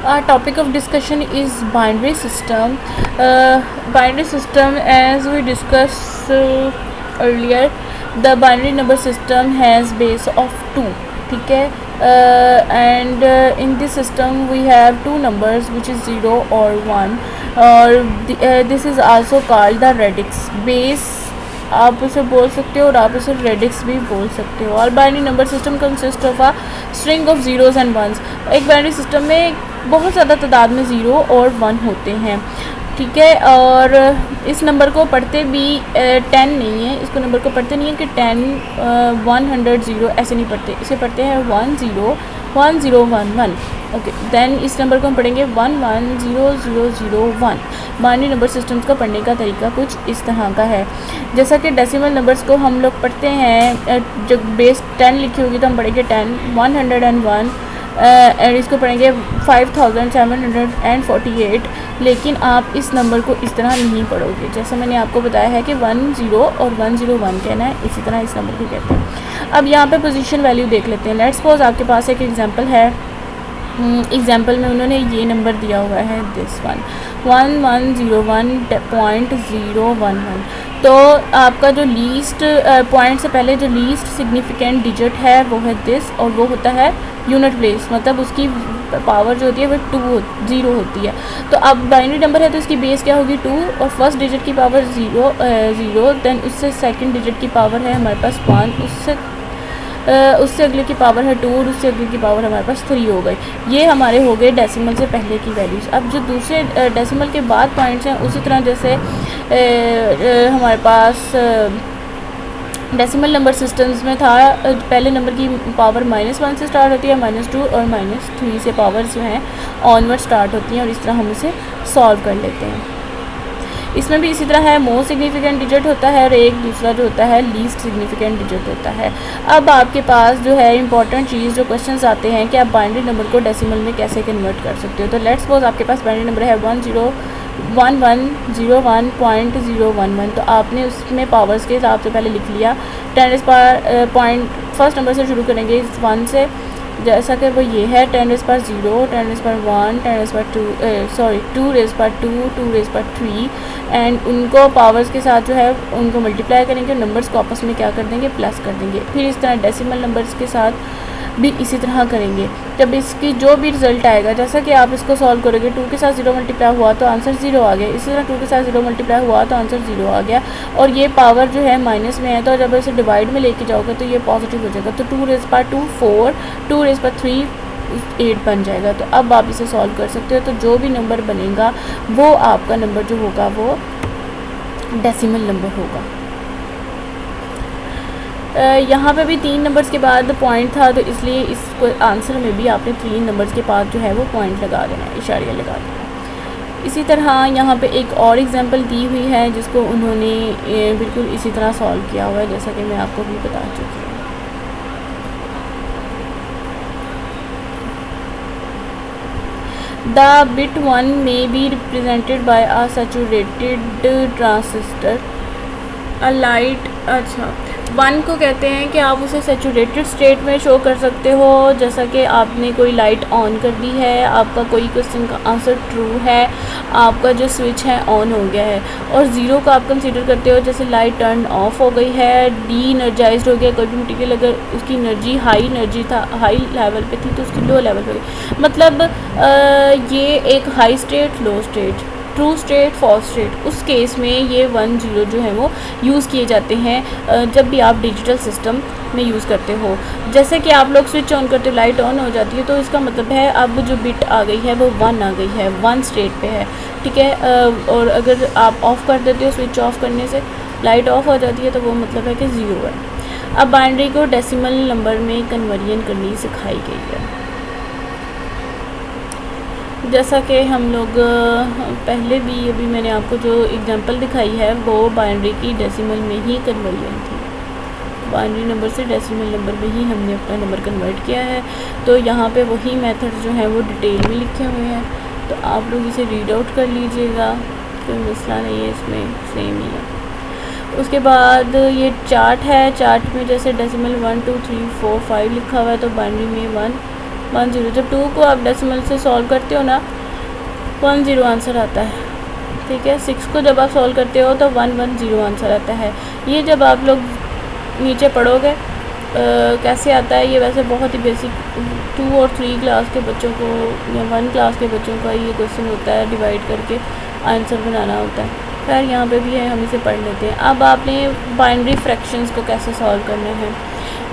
Our topic of discussion is binary system. Binary system, as we discussed earlier, the binary number system has base of 2. ठीक है, and in this system we have two numbers which is 0 or 1, or this is also called the radix base. आप उसे बोल सकते हो और आप उसे रेडिक्स भी बोल सकते हो. और binary number system consist of a string of zeros and ones. एक बाइनरी सिस्टम में बहुत ज़्यादा तादाद में ज़ीरो और वन होते हैं. ठीक है, और इस नंबर को पढ़ते भी 10 नहीं है, इसको नंबर को पढ़ते नहीं है कि 10 100 0 ऐसे नहीं पढ़ते, इसे पढ़ते हैं 1 0 1 0 1 1. ओके, देन इस नंबर को हम पढ़ेंगे 1 1 0 0 0 1. बाइनरी नंबर सिस्टम्स का पढ़ने का तरीका कुछ इस तरह का है. जैसा कि डेसिमल नंबर्स को हम लोग पढ़ते हैं, जब बेस 10 लिखी होगी तो हम पढ़ेंगे 10 101 एंड इसको पढ़ेंगे 5748. लेकिन आप इस नंबर को इस तरह नहीं पढ़ोगे. जैसा मैंने आपको बताया है कि 10 और 101 कहना है, इसी तरह इस नंबर को कहते हैं. अब यहाँ पे पोजीशन वैल्यू देख लेते हैं. लेट्स सपोज आपके पास एक एग्जांपल है. एग्जाम्पल में उन्होंने ये नंबर दिया हुआ है, दिस 1101.011. तो आपका जो लीस्ट पॉइंट से पहले जो लीस्ट सिग्निफिकेंट डिजिट है वो है दिस, और वो होता है यूनिट प्लेस, मतलब उसकी पावर जो होती है वो 0 होती है. तो अब बाइनरी नंबर है तो इसकी बेस क्या होगी 2, और फर्स्ट डिजिट की पावर 0, देन उससे सेकंड डिजिट की पावर है हमारे पास 1, उससे अगले की पावर है 2, और उससे अगले की पावर हमारे पास 3 हो गई. ये हमारे हो गए डेसिमल से पहले की वैल्यूज़. अब जो दूसरे डेसिमल के बाद पॉइंट्स हैं उसी तरह जैसे हमारे पास डेसिमल नंबर सिस्टम्स में था, पहले नंबर की पावर -1 से स्टार्ट होती है, -2 और -3 से पावर जो हैं ऑनवर्ड स्टार्ट होती हैं, और इस तरह हम इसे सॉल्व कर लेते हैं. इसमें भी इसी तरह है, मोस्ट सिग्निफिकेंट डिजिट होता है और एक दूसरा जो होता है लीस्ट सिग्निफिकेंट डिजिट होता है. अब आपके पास जो है इंपॉर्टेंट चीज़ जो क्वेश्चंस आते हैं कि आप बाइनरी नंबर को डेसिमल में कैसे कन्वर्ट कर सकते हो. तो लेट्स सपोज आपके पास बाइनरी नंबर है 101101.011. तो आपने उसमें पावर्स के हिसाब से पहले लिख लिया. 10 पॉइंट फर्स्ट नंबर से शुरू करेंगे 1 से, जैसा कि वो ये है 10 रेज़ पर 0, 10 रेज़ पर 1, 10 रेज़ पर 2 2 रेज़ पर 2, 2 रेज़ पर 3, एंड उनको पावर्स के साथ जो है उनको मल्टीप्लाई करेंगे, नंबर्स को आपस में क्या कर देंगे, प्लस कर देंगे. फिर इस तरह डेसिमल नंबर्स के साथ भी इसी तरह करेंगे. जब इसकी जो भी रिज़ल्ट आएगा, जैसा कि आप इसको सॉल्व करोगे, 2 के साथ 0 मल्टीप्लाई हुआ तो आंसर 0 आ गया. इसी तरह 2 के साथ 0 मल्टीप्लाई हुआ तो आंसर 0 आ गया. और ये पावर जो है माइनस में है, तो जब इसे डिवाइड में लेके जाओगे तो ये पॉजिटिव हो जाएगा. तो 2 रेज़ पर 2 4, 2 रेज़ पर 3 8 बन जाएगा. तो अब आप इसे सॉल्व कर सकते हो. तो जो भी नंबर बनेगा वो आपका नंबर जो होगा वो डेसिमल नंबर होगा. यहाँ पे भी 3 नंबर्स के बाद पॉइंट था, तो इसलिए इसको आंसर में भी आपने 3 नंबर्स के बाद जो है वो पॉइंट लगा देना है, इशारिया लगा देना है. इसी तरह यहाँ पे एक और एग्जांपल दी हुई है जिसको उन्होंने बिल्कुल इसी तरह सॉल्व किया हुआ है, जैसा कि मैं आपको भी बता चुकी हूँ. The bit 1 may be represented by a saturated transistor, a light. अच्छा, 1 को कहते हैं कि आप उसे सैचुरेटेड स्टेट में शो कर सकते हो, जैसा कि आपने कोई लाइट ऑन कर दी है, आपका कोई क्वेश्चन का आंसर ट्रू है, आपका जो स्विच है ऑन हो गया है. और 0 को आप कंसीडर करते हो जैसे लाइट टर्न ऑफ हो गई है, डी एनर्जाइज्ड हो गया. कोई भी मटीरियल अगर उसकी एनर्जी हाई एनर्जी था, हाई लेवल पे थी, तो उसकी लो लेवल हो गई. मतलब ये एक high state, low state, true state, false state, उस केस में ये 1 0 जो है वो यूज़ किए जाते हैं जब भी आप डिजिटल सिस्टम में यूज़ करते हो. जैसे कि आप लोग स्विच ऑन करते हो, लाइट ऑन हो जाती है, तो इसका मतलब है अब जो बिट आ गई है वो 1 आ गई है, 1 स्टेट पे है. ठीक है, और अगर आप ऑफ़ कर देते हो, स्विच ऑफ करने से लाइट ऑफ हो जाती है, तो वो मतलब है कि 0 है. अब बाइनरी को डेसिमल नंबर में कन्वर्जन करनी सिखाई गई है. जैसा कि हम लोग पहले भी अभी मैंने आपको जो एग्जांपल दिखाई है वो बाइनरी की डेसिमल में ही कन्वर्जन थी. बाइनरी नंबर से डेसिमल नंबर में ही हमने अपना नंबर कन्वर्ट किया है. तो यहाँ पे वही मेथड जो है वो डिटेल में लिखे हुए हैं, तो आप लोग इसे रीड आउट कर लीजिएगा, कोई मसला नहीं है, इसमें सेम ही है. उसके बाद ये चार्ट है, चार्ट में जैसे डेसिमल 1 2 3 4 5 लिखा हुआ है, तो बाइनरी में 1 10। जब 2 को आप डेसिमल से सॉल्व करते हो ना 10 आंसर आता है, ठीक है। 6 को जब आप सॉल्व करते हो तो 110 आंसर आता है। ये जब आप लोग नीचे पढ़ोगे कैसे आता है, ये वैसे बहुत ही बेसिक 2 और 3 क्लास के बच्चों को या 1 क्लास के बच्चों का ये क्वेश्चन होता है, डिवाइड करके आंसर बनाना होता है। खैर यहाँ पे भी है, हम इसे पढ़ लेते हैं। अब आपने बाइनरी फ्रैक्शंस को कैसे सॉल्व करना है,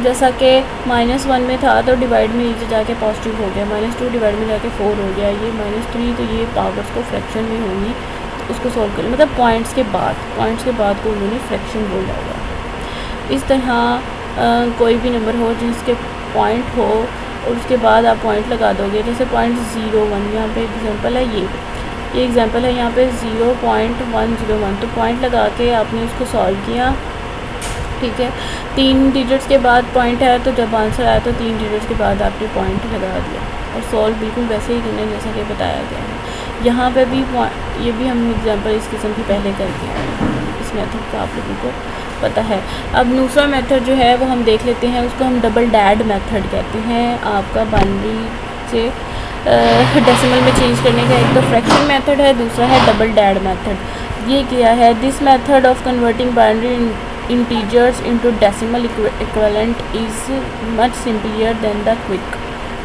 जैसा कि -1 में था तो डिवाइड में नीचे जाके पॉजिटिव हो गया, -2 डिवाइड में जाके 4 हो गया, ये -3, तो ये पावर्स को फ्रैक्शन में होंगी, तो उसको सॉल्व करें, मतलब पॉइंट्स के बाद को उन्होंने फ्रैक्शन बोला हुआ। इस तरह कोई भी नंबर हो जिसके पॉइंट हो और उसके बाद आप पॉइंट लगा दोगे, जैसे 0.01 यहाँ पे एग्जांपल है, ये एग्जांपल है, यहाँ पे 0.101, तो पॉइंट लगा के आपने उसको सॉल्व किया, ठीक है। 3 डिजिट्स के बाद पॉइंट है, तो जब आंसर आया तो 3 डिजिट्स के बाद आपने पॉइंट लगा दिया और सॉल्व बिल्कुल वैसे ही करना है जैसा कि बताया गया है। यहाँ पे भी ये भी हम एग्जांपल इस किस्म की पहले करके आए हैं, इस मेथड का आप लोगों को पता है। अब दूसरा मेथड जो है वो हम देख लेते हैं, उसको हम डबल डैड मेथड कहते हैं। आपका बाइनरी से डेसिमल में चेंज करने का एक तो फ्रैक्शन मेथड है, दूसरा है डबल डैड मेथड। ये क्या है, this method of converting binary integers into decimal equivalent is much simplier than the quick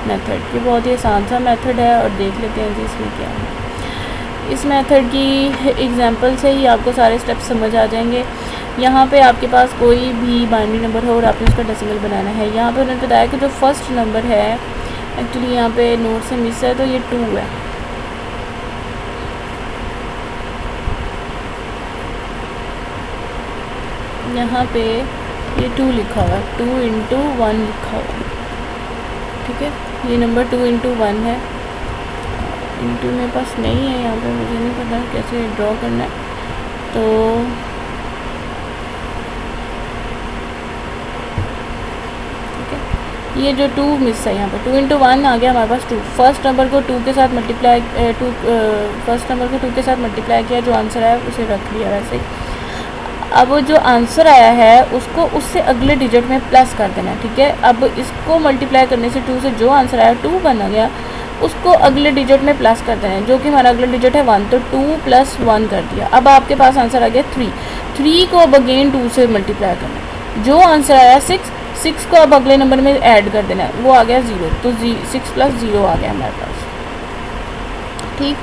method. ये बहुत ही आसान सा मेथड है और देख लेते हैं कि इसमें क्या है। इस मेथड की एग्जांपल से ही आपको सारे स्टेप्स समझ आ जाएंगे। यहाँ पे आपके पास कोई भी बाइनरी नंबर हो और आपने उसका डेसिमल बनाना है। यहाँ पे उन्होंने बताया कि जो फर्स्ट नंबर है, एक्चुअली यहाँ पे नोट से मिस है, तो ये 2 है। यहाँ पे ये 2 लिखा हुआ है, 2 × 1 लिखा हुआ है, ठीक है। ये नंबर 2 × 1 है, इंटू मेरे पास नहीं है यहाँ पे, मुझे नहीं पता कैसे ड्रॉ करना है, तो ये जो 2 मिस है यहाँ पे 2 × 1 आ गया हमारे पास 2। फर्स्ट नंबर को 2 के साथ मल्टीप्लाई फर्स्ट नंबर को 2 के साथ मल्टीप्लाई किया, जो आंसर आया उसे रख लिया वैसे ही। अब जो आंसर आया है उसको उससे अगले डिजिट में प्लस कर देना है, ठीक है। अब इसको मल्टीप्लाई करने से 2 से जो आंसर आया 2 बना गया, उसको अगले डिजिट में प्लस कर देना है, जो कि हमारा अगला डिजिट है 1, तो 2 + 1 कर दिया। अब आपके पास आंसर आ गया 3 को अब अगेन 2 से मल्टीप्लाई करना है, जो आंसर आया 6 को अब अगले नंबर में ऐड कर देना है, वो आ गया 0, तो 6 + 0 आ गया हमारे पास, ठीक।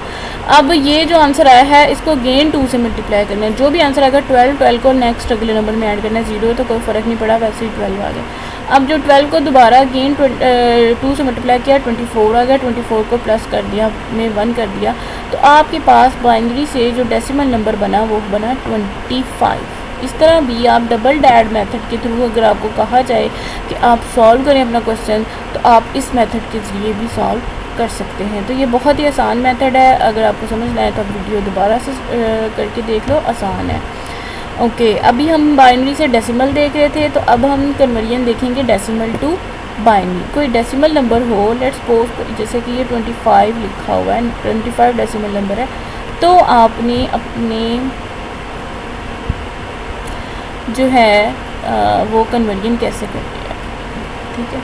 अब ये जो आंसर आया है इसको अगेन 2 से मल्टीप्लाई करना है, जो भी आंसर आएगा 12 को नेक्स्ट अगले नंबर में ऐड करना है, 0 तो कोई फ़र्क नहीं पड़ा, वैसे ही 12 आ गया। अब जो 12 को दोबारा अगेन 2 से मल्टीप्लाई किया, 24 आ गया, 24 को प्लस कर दिया, में 1 कर दिया, तो आपके पास बाइनरी से जो डेसिमल नंबर बना वो बना 25। इस तरह भी आप डबल डैड मेथड के थ्रू अगर आपको कहा जाए कि आप सॉल्व करें अपना क्वेश्चन, तो आप इस मेथड के ज़रिए भी सॉल्व कर सकते हैं। तो ये बहुत ही आसान मेथड है, अगर आपको समझना है तो आप वीडियो दोबारा से करके देख लो, आसान है। ओके, अभी हम बाइनरी से डेसिमल देख रहे थे, तो अब हम कन्वर्जन देखेंगे डेसिमल टू बाइनरी। कोई डेसिमल नंबर हो, लेट्स सपोज जैसे कि ये 25 लिखा हुआ है, 25 डेसिमल नंबर है, तो आपने अपने जो है वो कन्वर्जन कैसे करनी है, ठीक है।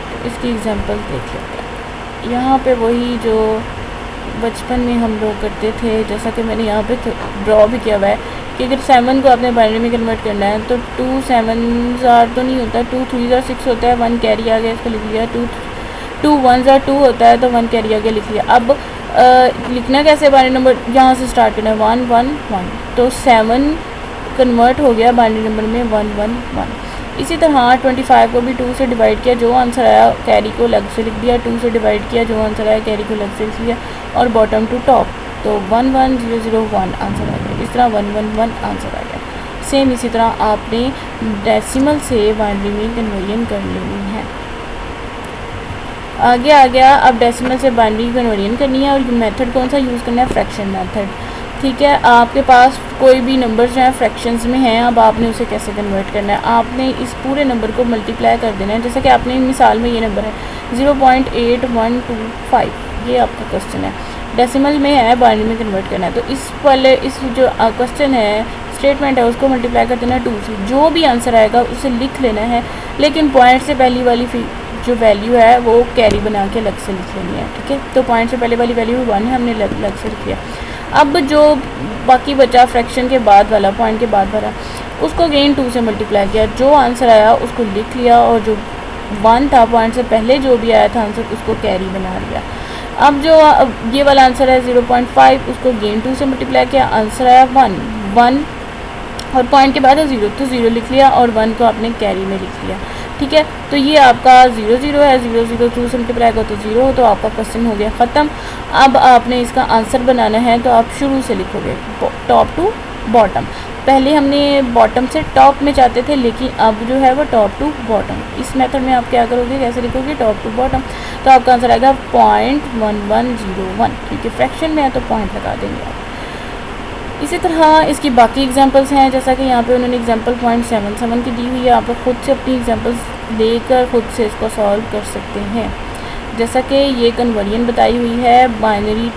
तो इसकी एग्जांपल देख लेते हैं। यहाँ पे वही जो बचपन में हम लोग करते थे, जैसा कि मैंने यहाँ पे ड्रॉ भी किया हुआ है कि अगर 7 को आपने बाइनरी में कन्वर्ट करना है तो 2 7s तो नहीं होता, 2 3s 6 होता है, 1 कैरी आ गया, इसको लिख लिया। 2 1s 2 होता है, तो 1 कैरी आ गया, लिख लिया। अब लिखना कैसे बाइनरी नंबर, यहाँ से स्टार्ट करना है 1 1 1, तो 7 कन्वर्ट हो गया बाइनरी नंबर में 1 1 1। इसी तरह 25 को भी 2 से डिवाइड किया, जो आंसर आया कैरी को अलग से लिख दिया, 2 से डिवाइड किया, जो आंसर आया कैरी को अलग से लिख लिया, और बॉटम टू टॉप, तो 1 1 0 0 1 आंसर आ गया। इस तरह 1 1 1 आंसर आ गया। सेम इसी तरह आपने डेसिमल से बाइनरी में कन्वर्जन कर लेनी है। आगे आ गया, अब डेसिमल से बाइनरी कन्वर्जन करनी है, और मेथड कौन सा यूज़ करना है, फ्रैक्शन मेथड, ठीक है। आपके पास कोई भी नंबर जो है फ्रैक्शंस में हैं, अब आपने उसे कैसे कन्वर्ट करना है, आपने इस पूरे नंबर को मल्टीप्लाई कर देना है। जैसे कि आपने मिसाल में ये नंबर है 0.8125, ये आपका क्वेश्चन है, डेसिमल में है, बाइनरी में कन्वर्ट करना है, तो इस वाले इस जो क्वेश्चन है, स्टेटमेंट है, उसको मल्टीप्लाई कर देना 2 से, जो भी आंसर आएगा उसे लिख लेना है, लेकिन पॉइंट से पहली वाली जो वैल्यू है वो कैरी बना के अलग से लिख लेनी है, ठीक है। तो पॉइंट से पहले वाली वैल्यू 1 है, हमने अलग से लिख लिया। अब जो बाकी बचा फ्रैक्शन के बाद वाला, पॉइंट के बाद वाला, उसको अगेन 2 से मल्टीप्लाई किया, जो आंसर आया उसको लिख लिया, और जो 1 था पॉइंट से पहले जो भी आया था आंसर उसको कैरी बना लिया। अब जो ये वाला आंसर है 0.5, उसको अगेन 2 से मल्टीप्लाई किया, आंसर आया 1 और पॉइंट के बाद है 0, तो 0 लिख लिया और 1 को आपने कैरी में लिख लिया, ठीक है। तो ये आपका 0 0 है, 0 0 2 से मल्टीप्लाई करो तो 0, तो आपका क्वेश्चन हो गया ख़त्म। अब आपने इसका आंसर बनाना है, तो आप शुरू से लिखोगे टॉप टू बॉटम। पहले हमने बॉटम से टॉप में जाते थे, लेकिन अब जो है वो टॉप टू बॉटम। इस मेथड में आप क्या करोगे, कैसे लिखोगे टॉप टू बॉटम, तो आपका आंसर आएगा 0.1101, क्योंकि फ्रैक्शन में है तो पॉइंट लगा देंगे आप। इसी तरह इसकी बाकी एग्जांपल्स हैं, जैसा कि यहाँ पे उन्होंने एग्जांपल 0.77 की दी हुई है। आप खुद से अपनी एग्जांपल्स लेकर खुद से इसको सॉल्व कर सकते हैं। जैसा कि ये कन्वर्जन बताई हुई है बाइनरी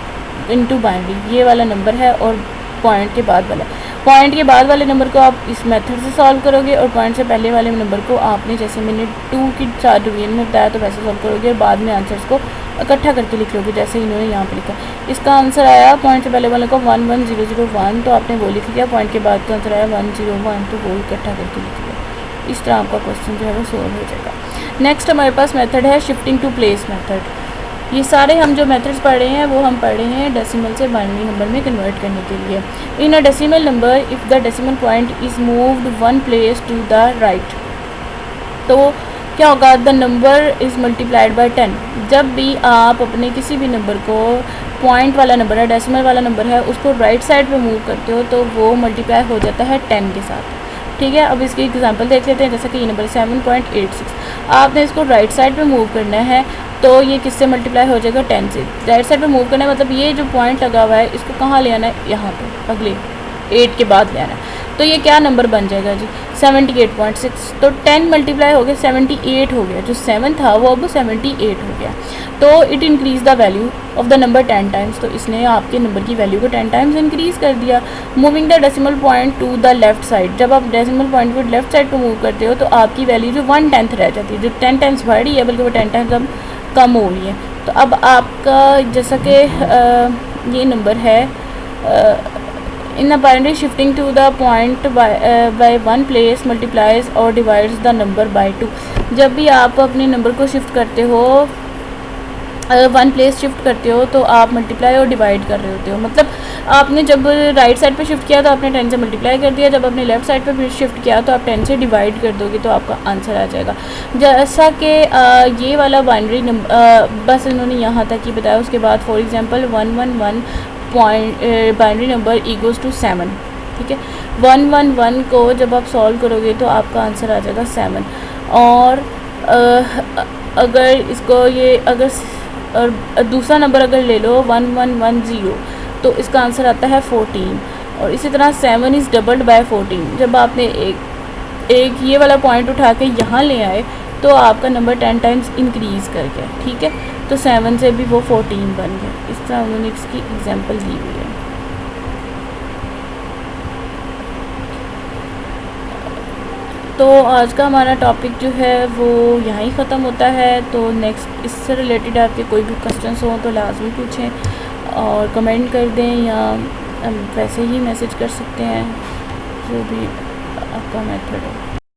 इनटू बाइनरी, ये वाला नंबर है और पॉइंट के बाद वाले नंबर को आप इस मेथड से सॉल्व करोगे, और पॉइंट से पहले वाले नंबर को आपने, जैसे मैंने 2 की 4 डिवीजन में बताया, तो वैसे सॉल्व करोगे और बाद में आंसर्स को इकट्ठा करके लिख लोगे, जैसे इन्होंने यहाँ पे लिखा। इसका आंसर आया पॉइंट से पहले वाले को 11001, तो आपने वो लिख लिया, पॉइंट के बाद का आंसर आया 101, तो वो इकट्ठा करके लिख लिया। इस तरह आपका क्वेश्चन जो है वो सोल्व हो जाएगा। नेक्स्ट हमारे पास मेथड है शिफ्टिंग टू प्लेस मेथड। ये सारे हम जो मेथड्स पढ़ रहे हैं वो हम पढ़ रहे हैं डेसिमल से बाइनरी नंबर में कन्वर्ट करने के लिए। In a decimal number if the decimal point is moved 1 place to the right, तो क्या होगा, the number is multiplied by 10। जब भी आप अपने किसी भी नंबर को, पॉइंट वाला नंबर है, डेसिमल वाला नंबर है, उसको राइट साइड पे मूव करते हो तो वो मल्टीप्लाई हो जाता है 10 के साथ, ठीक है। अब इसकी एग्जांपल देख लेते हैं। जैसा कि ये नंबर 7.86, आपने इसको राइट साइड पे मूव करना है, तो ये किससे मल्टीप्लाई हो जाएगा, 10 से। राइट साइड पे मूव करना है मतलब ये जो पॉइंट लगा हुआ है इसको कहाँ ले आना है, यहाँ पे अगले 8 के बाद ले आना है, तो ये क्या नंबर बन जाएगा जी, 78.6। तो 10 मल्टीप्लाई हो गया 78 हो गया, जो 7 था वो अब 78 हो गया। तो it increase the value of the number 10 times, तो इसने आपके नंबर की वैल्यू को 10 टाइम्स इंक्रीज़ कर दिया। Moving the decimal point two the left side, जब आप डेसिमल पॉइंट को लेफ्ट साइड पर मूव करते हो तो आपकी वैल्यू जो 1/10 रह जाती है, जो 10 टाइम्स बढ़ रही है बल्कि वो 10 टाइम्स अब कम हो रही है। तो अब आपका जैसा कि ये नंबर है in the binary shifting to the point by 1 place multiplies और डिवाइड्स द नंबर बाय 2। जब भी आप अपने नंबर को शिफ्ट करते हो, 1 प्लेस शिफ्ट करते हो, तो आप मल्टीप्लाई और डिवाइड कर रहे होते हो। मतलब आपने जब राइट साइड पे शिफ्ट किया तो आपने 10 से मल्टीप्लाई कर दिया, जब आपने लेफ़्ट साइड पे शिफ्ट किया तो आप 10 से डिवाइड कर दोगे, तो आपका आंसर आ जाएगा। जैसा कि ये वाला बाइनरी नंबर बस इन्होंने यहाँ तक ही बताया। उसके बाद for example 111 point binary number equals to 7, ठीक है। 111 को जब आप सॉल्व करोगे तो आपका आंसर आ जाएगा 7। और अगर इसको ये और दूसरा नंबर अगर ले लो 1110, तो इसका आंसर आता है 14। और इसी तरह 7 इज़ डबल्ड बाय 14। जब आपने एक ये वाला पॉइंट उठा के यहाँ ले आए तो आपका नंबर 10 टाइम्स इंक्रीज़ कर गया, ठीक है। तो 7 से भी वो 14 बन गया। इस तरह उन्होंने इसकी एग्जांपल दी हुई है। तो आज का हमारा टॉपिक जो है वो यहाँ ही ख़त्म होता है। तो नेक्स्ट इससे रिलेटेड आपके कोई भी क्वेश्चंस हों तो लाजमी पूछें और कमेंट कर दें, या वैसे ही मैसेज कर सकते हैं, जो भी आपका मेथड है।